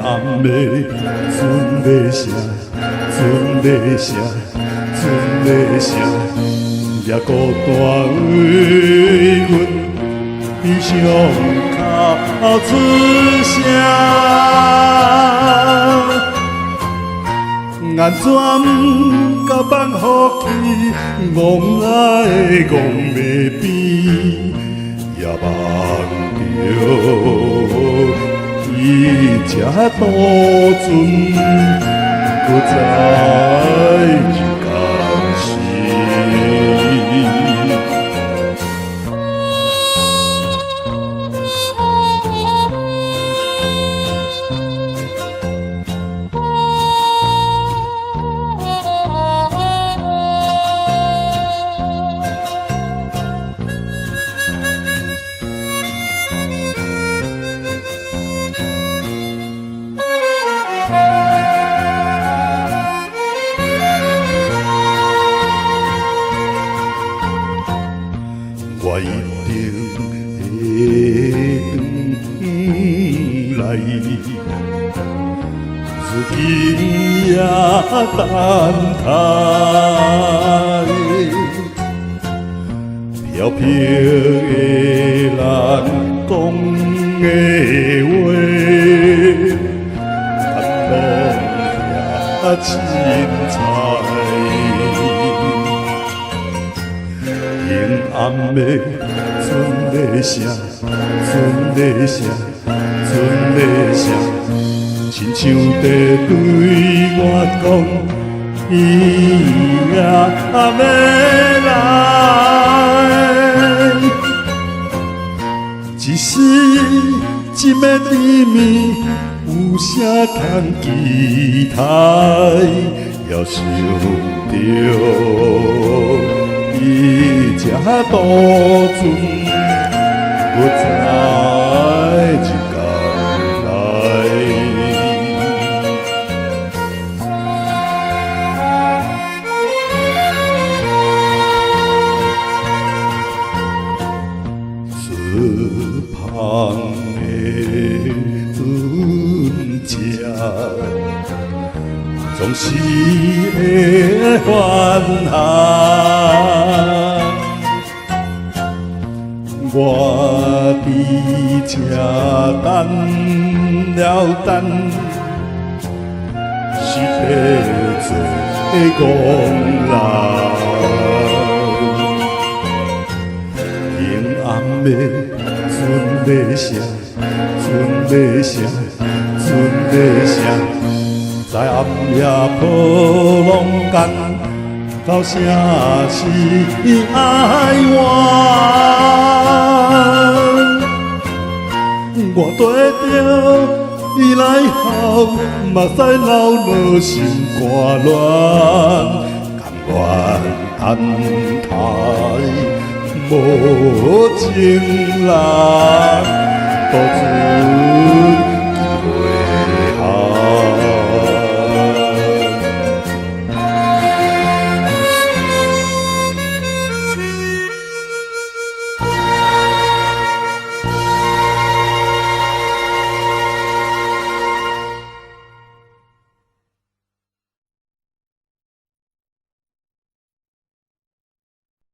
暗的船在声，船在声，船在声，也孤单为阮悲伤哭出声。眼怎甲放予去，戆来戆袂变，也望着伊这渡船，搁再一天时。我一定会回来，如今也等待。飘飘的人讲的话，感动也凊彩。阴暗的船在声，船在声，船在声，亲像在对我讲，伊也要来。一时一暝甜蜜，有啥通期待？要想着。伊这渡船，搁再一天来。身旁的船只，总是会返航。我伫这等了等，是要做戆人。阴暗的船在声，船在声，船在声，在暗夜波浪间。到城市爱我对着你来后，目屎流落心肝乱，甘愿等待无情人，独自。